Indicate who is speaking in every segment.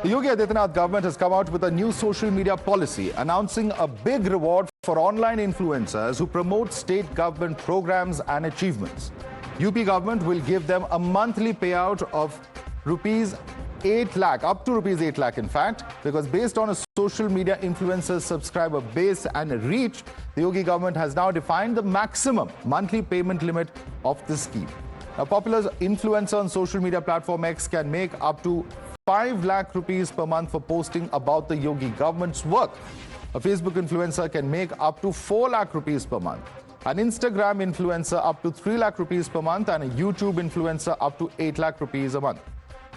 Speaker 1: The Yogi Adityanath government has come out with a new social media policy announcing a big reward for online influencers who promote state government programs and achievements. UP government will give them a monthly payout of rupees 8 lakh, up to rupees 8 lakh in fact, because based on a social media influencer subscriber base and reach, the Yogi government has now defined the maximum monthly payment limit of this scheme. A popular influencer on social media platform X can make up to 5 lakh rupees per month for posting about the Yogi government's work. A Facebook influencer can make up to 4 lakh rupees per month. An Instagram influencer up to 3 lakh rupees per month, and a YouTube influencer up to 8 lakh rupees a month.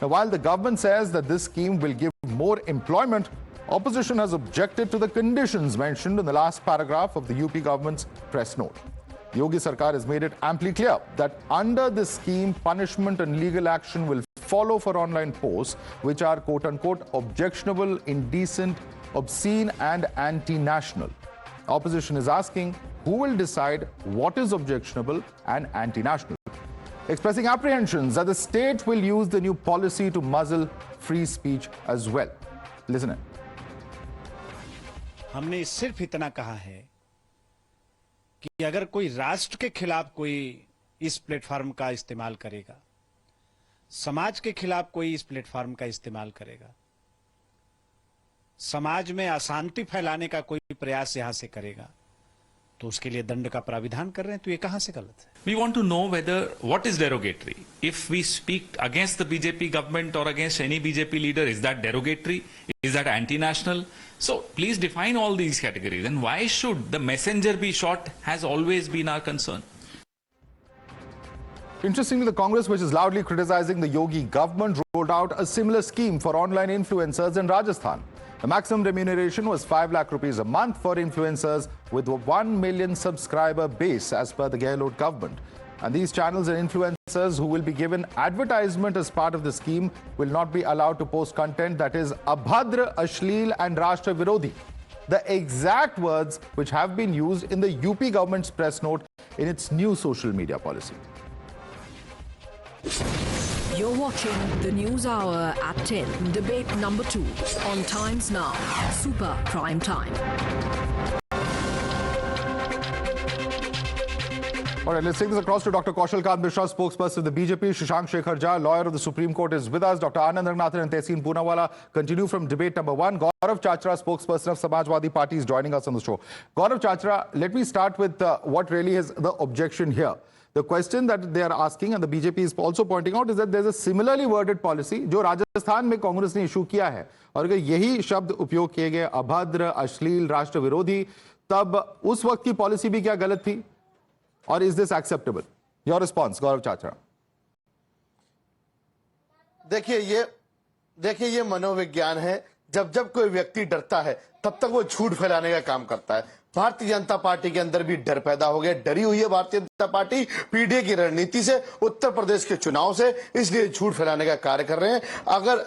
Speaker 1: Now, while the government says that this scheme will give more employment, opposition has objected to the conditions mentioned in the last paragraph of the UP government's press note. Yogi Sarkar has made it amply clear that under this scheme, punishment and legal action will follow for online posts which are quote-unquote objectionable, indecent, obscene and anti-national. Opposition is asking who will decide what is objectionable and anti-national, expressing apprehensions that the state will use the new policy to muzzle free speech as well. Listen in.
Speaker 2: हमने सिर्फ इतना कहा है कि अगर कोई राष्ट्र के खिलाफ कोई इस प्लेटफॉर्म का इस्तेमाल करेगा, समाज के खिलाफ कोई इस प्लेटफॉर्म का इस्तेमाल करेगा, समाज में अशांति फैलाने का कोई प्रयास यहां से करेगा, तो उसके लिए दंड का प्राविधान कर रहे हैं, तो ये कहां से गलत है?
Speaker 3: We want to know whether what is derogatory. If we speak against the BJP government or against any BJP leader, is that derogatory? Is that anti-national? So please define all these categories. And why should the messenger be shot has always been our concern.
Speaker 1: Interestingly, the Congress, which is loudly criticizing the Yogi government, rolled out a similar scheme for online influencers in Rajasthan. The maximum remuneration was 5 lakh rupees a month for influencers with a 1 million subscriber base as per the Gehlot government. And these channels and influencers who will be given advertisement as part of the scheme will not be allowed to post content that is abhadra, ashleel and rashtra virodhi. The exact words which have been used in the UP government's press note in its new social media policy.
Speaker 4: You're watching the News Hour at 10, debate number 2 on Times Now, Super Prime Time.
Speaker 1: All right, let's take this across to Dr. Kaushal Kant Mishra, spokesperson of the BJP. Shashank Shekhar Jha, lawyer of the Supreme Court, is with us. Dr. Anand Ranganathan and Tehseen Poonawala continue from debate number 1. Gaurav Chachra, spokesperson of Samajwadi Party, is joining us on the show. Gaurav Chachra, let me start with what really is the objection here. The question that they are asking, and the BJP is also pointing out, is that there's a similarly worded policy जो राजस्थान में कांग्रेस ने issue किया है, और अगर यही शब्द उपयोग किए गए अभद्र, अश्लील, राष्ट्र विरोधी, तब उस वक्त की पॉलिसी भी क्या गलत थी? और is this acceptable? Your response, Gaurav Chachra.
Speaker 5: देखिए ये मनोविज्ञान है। जब जब कोई व्यक्ति डरता है तब तक वो झूठ फैलाने का काम करता है। भारतीय जनता पार्टी के अंदर भी डर पैदा हो गया, डरी हुई है भारतीय जनता पार्टी पीडीए की रणनीति से, उत्तर प्रदेश के चुनाव से, इसलिए झूठ फैलाने का कार्य कर रहे हैं। अगर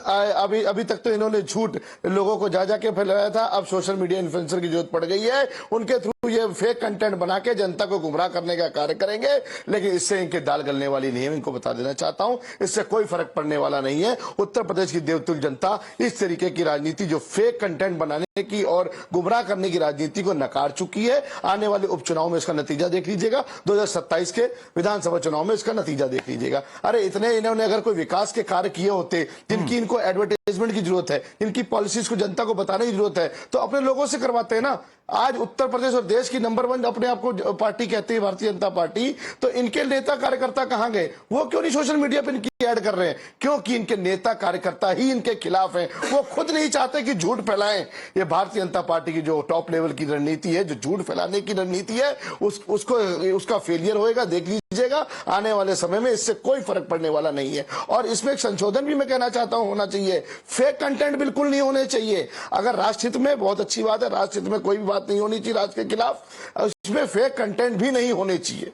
Speaker 5: अभी तक तो इन्होंने झूठ लोगों को जा जाके फैलाया था, अब सोशल मीडिया इन्फ्लुएंसर की जरूरत पड़ गई है, उनके थ्रू ये फेक कंटेंट बना के जनता को गुमराह करने का कार्य करेंगे, लेकिन इससे इनकी दाल गलने वाली नहीं है। इनको बता देना चाहता हूं, इससे कोई फर्क पड़ने वाला नहीं है। उत्तर प्रदेश की देवतुल्य जनता इस तरीके की राजनीति, जो फेक कंटेंट बनाने की और गुमराह करने की राजनीति को नकार चुकी है। आने वाले उपचुनाव में इसका नतीजा देख लीजिएगा, 2027 के विधानसभा चुनाव में इसका नतीजा देख लीजिएगा। अरे इतने इन्होंने अगर कोई विकास के कार्य किए होते जिनकी इनको एडवर्टाइजमेंट की जरूरत है, इनकी पॉलिसीज को जनता को बताने की जरूरत है, तो अपने लोगों से करवाते हैं ना। आज उत्तर प्रदेश और देश की नंबर 1 अपने आप को पार्टी कहती है भारतीय जनता पार्टी, तो इनके नेता कार्यकर्ता कहां गए? वो क्यों नहीं सोशल मीडिया पे इनकी ऐड कर रहे हैं? क्योंकि इनके नेता कार्यकर्ता ही इनके खिलाफ हैं। वो खुद नहीं चाहते कि झूठ फैलाएं। ये भारतीय जनता पार्टी की जो टॉप लेवल की रणनीति है, जो झूठ फैलाने की रणनीति है, उसका फेलियर होएगा, देख लीजिएगा आने वाले समय में। इससे कोई फर्क पड़ने वाला नहीं है। और इसमें एक संशोधन भी मैं कहना चाहता हूं होना चाहिए। फेक कंटेंट बिल्कुल नहीं होने चाहिए। अगर राष्ट्रहित में बहुत अच्छी बात है, राष्ट्रहित में कोई भी बात नहीं होनी चाहिए राष्ट्र के खिलाफ, उसमें फेक कंटेंट भी नहीं होने चाहिए।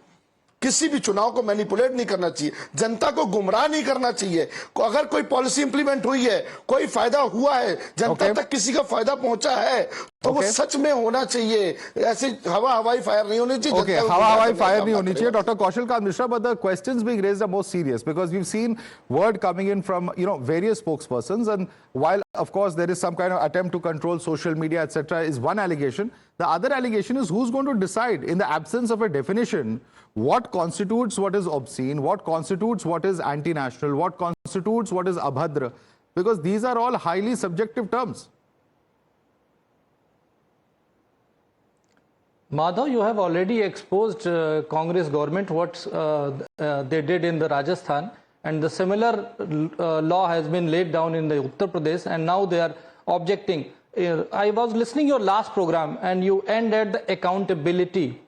Speaker 5: किसी भी चुनाव को मैनिपुलेट नहीं करना चाहिए, जनता को गुमराह नहीं करना चाहिए। अगर कोई पॉलिसी इंप्लीमेंट हुई है, कोई फायदा हुआ है, जनता तक किसी का फायदा पहुंचा है, तो वो
Speaker 1: Okay.
Speaker 5: सच में होना चाहिए, ऐसे हवाई फायर नहीं होनी चाहिए।
Speaker 1: Okay,
Speaker 5: जनता को
Speaker 1: हवाई
Speaker 5: गुमराह
Speaker 1: फायर
Speaker 5: करने
Speaker 1: नहीं
Speaker 5: का
Speaker 1: होनी
Speaker 5: काम
Speaker 1: चाहिए,
Speaker 5: करेगा।
Speaker 1: Dr. Kaushal Kant Mishra, but the questions being raised are more serious because we've seen word coming in from various spokespersons, and while of course there is some kind of attempt to control social media, etc., is one allegation. The other allegation is who's going to decide, in the absence of a definition, what constitutes what is obscene, what constitutes what is anti-national, what constitutes what is abhadra, because these are all highly subjective terms.
Speaker 6: Madhav, you have already exposed Congress government what they did in the Rajasthan, and the similar law has been laid down in the Uttar Pradesh, and now they are objecting. I was listening your last program, and you end at the accountability.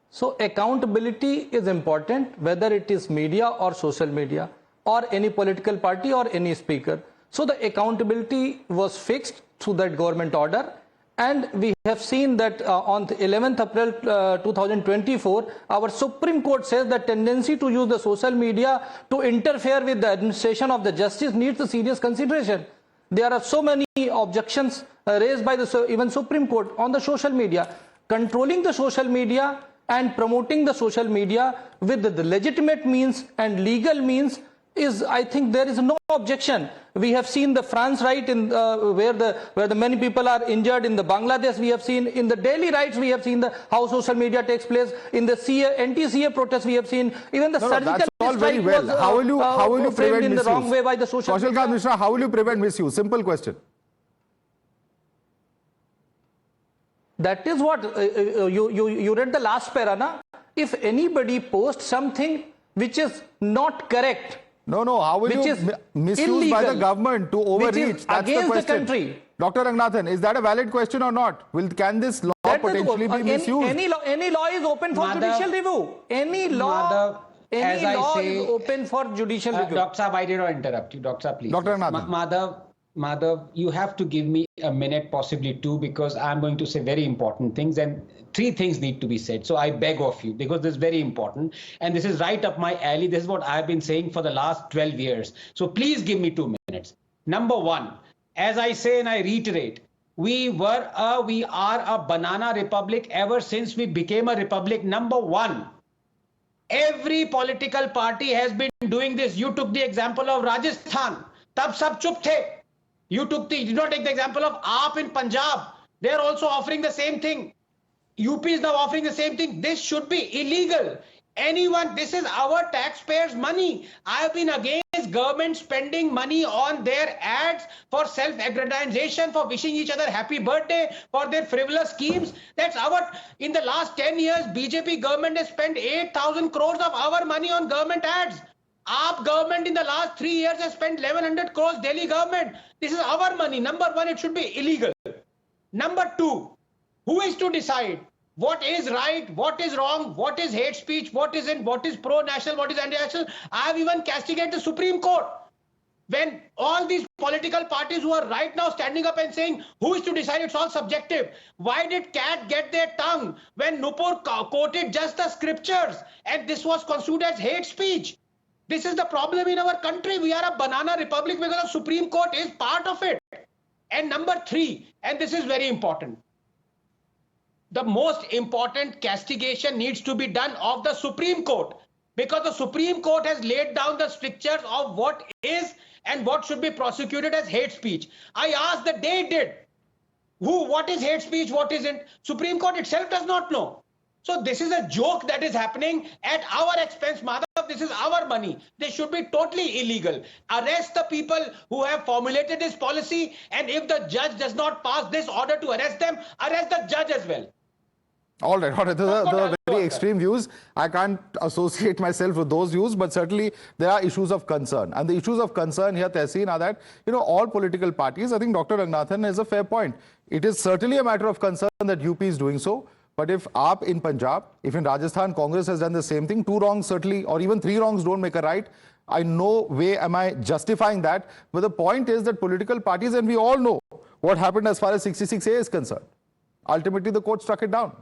Speaker 6: So accountability is important, whether it is media or social media or any political party or any speaker. So the accountability was fixed through that government order. And we have seen that on the 11th April 2024, our Supreme Court says that tendency to use the social media to interfere with the administration of the justice needs a serious consideration. There are so many objections raised by the even Supreme Court on the social media. Controlling the social media and promoting the social media with the legitimate means and legal means is, I think there is no objection. We have seen the France right in where the many people are injured in the Bangladesh. We have seen in the daily rights. We have seen how social media takes place in the anti-CA protests. We have seen even the surgical
Speaker 1: that's all very
Speaker 6: strike
Speaker 1: well.
Speaker 6: was
Speaker 1: How will you
Speaker 6: framed
Speaker 1: prevent
Speaker 6: in
Speaker 1: misuse?
Speaker 6: the wrong way by the social
Speaker 1: Kaushal
Speaker 6: media.
Speaker 1: Kant Mishra, how will you prevent misuse? Simple question.
Speaker 6: That is what you read the last para, na? If anybody posts something which is not correct,
Speaker 1: No, how will
Speaker 6: which
Speaker 1: you
Speaker 6: is
Speaker 1: misuse by the
Speaker 6: illegal,
Speaker 1: government to
Speaker 6: which is
Speaker 1: overreach? That's
Speaker 6: against
Speaker 1: the
Speaker 6: the
Speaker 1: question.
Speaker 6: country.
Speaker 1: Dr. Ranganathan, is that a valid question or not? Can this law
Speaker 6: that is
Speaker 1: potentially be misused?
Speaker 6: any law is open for
Speaker 7: Madhav,
Speaker 6: judicial review. Any law,
Speaker 7: Madhav, as
Speaker 6: any
Speaker 7: I
Speaker 6: law
Speaker 7: say,
Speaker 6: is open for judicial review.
Speaker 7: Dr. Saab, I did not interrupt you. Dr. Saab, please.
Speaker 1: Dr.
Speaker 7: please.
Speaker 1: Ranganathan.
Speaker 7: Madhav, you have to give me a minute, possibly two, because I'm going to say very important things, and three things need to be said. So I beg of you, because this is very important, and this is right up my alley. This is what I've been saying for the last 12 years. So please give me 2 minutes. Number one, as I say and I reiterate, we are a banana republic ever since we became a republic. Number one, every political party has been doing this. You took the example of Rajasthan. Tab sab chup the. You did not take the example of AAP in Punjab. They are also offering the same thing. UP is now offering the same thing. This should be illegal. This is our taxpayers' money. I have been against government spending money on their ads for self-aggrandization, for wishing each other happy birthday, for their frivolous schemes. In the last 10 years, BJP government has spent 8,000 crores of our money on government ads. AAP government in the last 3 years has spent 1,100 crores, Delhi government. This is our money. Number one, it should be illegal. Number two, who is to decide what is right, what is wrong, what is hate speech, what is pro-national, what is anti-national? I have even castigated the Supreme Court. When all these political parties who are right now standing up and saying, who is to decide, it's all subjective. Why did CAT get their tongue when Nupur quoted just the scriptures and this was constituted as hate speech? This is the problem in our country. We are a banana republic because the Supreme Court is part of it. And number three, and this is very important, the most important castigation needs to be done of the Supreme Court, because the Supreme Court has laid down the strictures of what is and what should be prosecuted as hate speech. I asked that they did. What is hate speech, what isn't? Supreme Court itself does not know. So this is a joke that is happening at our expense, Madhav. This is our money. This should be totally illegal. Arrest the people who have formulated this policy, and if the judge does not pass this order to arrest them, arrest the judge as well.
Speaker 1: All right. Those are very extreme views. I can't associate myself with those views, but certainly there are issues of concern. And the issues of concern here, Tehseen, are that, all political parties, I think Dr. Ranganathan has a fair point. It is certainly a matter of concern that UP is doing so. But if AAP in Punjab, if in Rajasthan, Congress has done the same thing, 2 wrongs certainly, or even 3 wrongs don't make a right. I no way am I justifying that. But the point is that political parties, and we all know what happened as far as 66A is concerned. Ultimately, the court struck it down.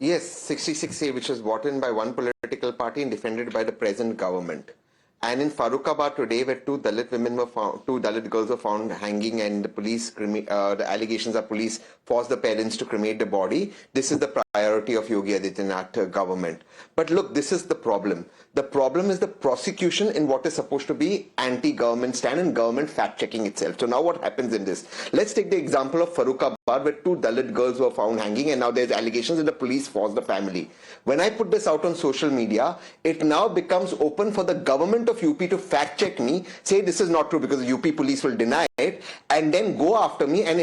Speaker 8: Yes, 66A, which was brought in by one political party and defended by the present government. And in Farrukhabad today, where two Dalit girls were found hanging, and the allegations are police forced the parents to cremate the body. This is the priority of Yogi Adityanath government. But look, this is the problem. The problem is the prosecution in what is supposed to be anti-government stand and government fact-checking itself. So now what happens in this? Let's take the example of Farrukhabad, where two Dalit girls were found hanging, and now there's allegations that the police forced the family. When I put this out on social media, it now becomes open for the government of UP to fact-check me, say this is not true because the UP police will deny it, and then go after me and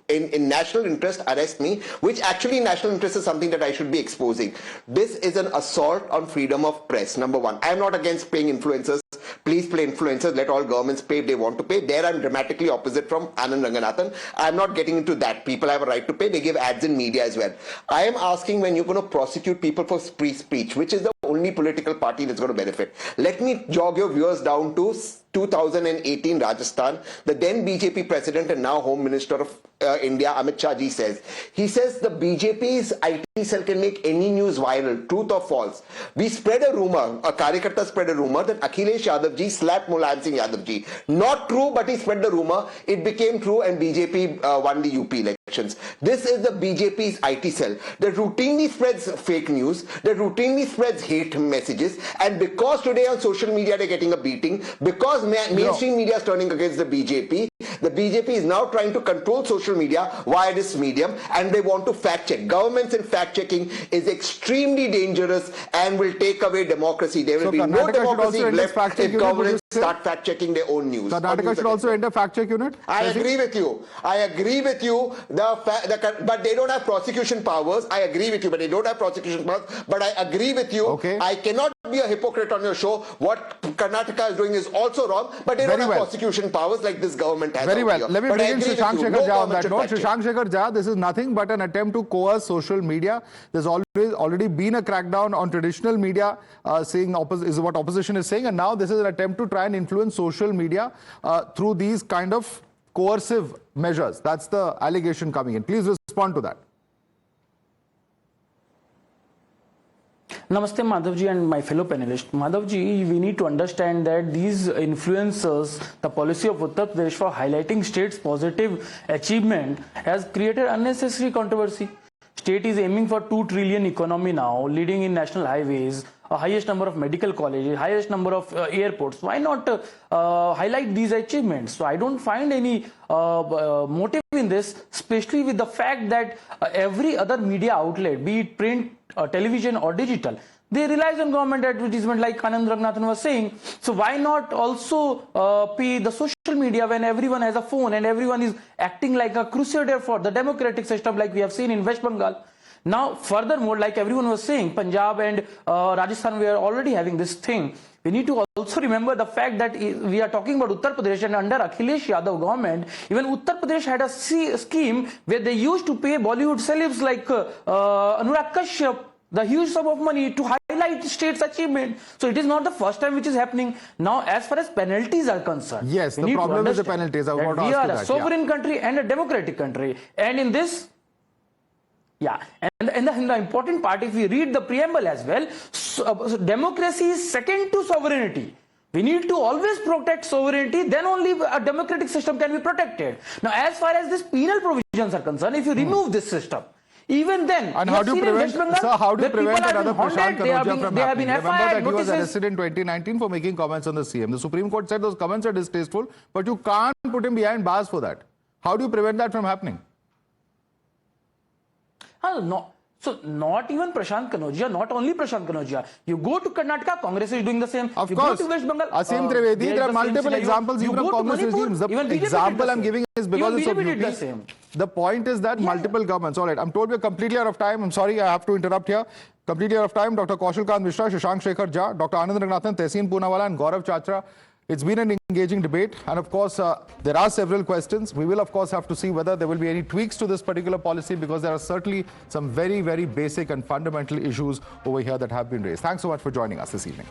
Speaker 8: in national interest arrest me, which actually national interest is something that I should be exposing. This is an assault on freedom of press, number one. I am not against paying influencers. Please pay influencers. Let all governments pay if they want to pay. There I'm dramatically opposite from Anand Ranganathan. I'm not getting into that. People have a right to pay. They give ads in media as well. I am asking, when you're going to prosecute people for free speech, which is the only political party that's going to benefit. Let me jog your viewers down to 2018 Rajasthan. The then BJP president and now Home Minister of India, Amit Shah Ji says. He says the BJP's IT cell can make any news viral, truth or false. We spread a rumor, a Karyakarta spread a rumor that Akhilesh Yadav Ji slapped Mulayam Singh Yadav Ji. Not true, but he spread the rumor. It became true and BJP won the UP elections. This is the BJP's IT cell that routinely spreads fake news, that routinely spreads hate messages, and because today on social media they're getting a beating, because mainstream media is turning against the BJP is now trying to control social media via this medium, and they want to fact check. Governments in fact checking is extremely dangerous and will take away democracy. There will be no democracy left if governments start fact checking their own news.
Speaker 1: Karnataka should also enter fact check unit?
Speaker 8: I agree with you. I agree with you. But they don't have prosecution powers. I agree with you, but they don't have prosecution powers. But I agree with you.
Speaker 1: Okay.
Speaker 8: I cannot be a hypocrite on your show. What Karnataka is doing is also wrong, but they don't have prosecution powers like this government has.
Speaker 1: Very well. Let me bring in Shashank Shekhar Jha on that note.
Speaker 8: fact check.
Speaker 1: Shashank Shekhar Jha, this is nothing but an attempt to coerce social media. There's already been a crackdown on traditional media, saying is what opposition is saying, and now this is an attempt to try and influence social media through these kind of coercive measures. That's the allegation coming in. Please respond to that.
Speaker 9: Namaste Madhavji and my fellow panelists. Madhavji, we need to understand that these influencers, the policy of Uttar Pradesh for highlighting state's positive achievement has created unnecessary controversy. State is aiming for 2 trillion economy now, leading in national highways, highest number of medical colleges, highest number of airports. Why not highlight these achievements? So I don't find any motive in this, especially with the fact that every other media outlet, be it print, television or digital, they relies on government advertisement, like Anand Ranganathan was saying. So why not also pay the social media when everyone has a phone and everyone is acting like a crusader for the democratic system, like we have seen in West Bengal. Now, furthermore, like everyone was saying, Punjab and Rajasthan, we are already having this thing. We need to also remember the fact that we are talking about Uttar Pradesh, and under Akhilesh Yadav government, even Uttar Pradesh had a scheme where they used to pay Bollywood celebs like Anurag Kashyap the huge sum of money to highlight state's achievement. So it is not the first time which is happening. Now, as far as penalties are concerned,
Speaker 1: yes, the problem is the penalties.
Speaker 9: We are a sovereign country and a democratic country, and in this, and the important part, if we read the preamble as well, so democracy is second to sovereignty. We need to always protect sovereignty, then only a democratic system can be protected. Now, as far as these penal provisions are concerned, if you remove this system, even then,
Speaker 1: and how do you prevent, sir, how do you prevent another Prashant Kanodia from happening? Remember that he was arrested in 2019 for making comments on the CM. The Supreme Court said those comments are distasteful, but you can't put him behind bars for that. How do you prevent that from happening?
Speaker 9: No. So not even Prashant Kanodia, not only Prashant Kanodia. You go to Karnataka, Congress is doing the same.
Speaker 1: Of
Speaker 9: you
Speaker 1: course.
Speaker 9: Go to West Bengal,
Speaker 1: Asim Trivedi, there are multiple examples even of Congress regimes. The example I'm giving is because it's of UP. The point is that multiple governments. All right, I'm told we're completely out of time. I'm sorry, I have to interrupt here. Completely out of time. Dr. Kaushal Kant Mishra, Shashank Shekhar Jha, Dr. Anand Ranganathan, Tehseen Poonawala and Gaurav Chachra. It's been an engaging debate, and of course, there are several questions. We will, of course, have to see whether there will be any tweaks to this particular policy, because there are certainly some very, very basic and fundamental issues over here that have been raised. Thanks so much for joining us this evening.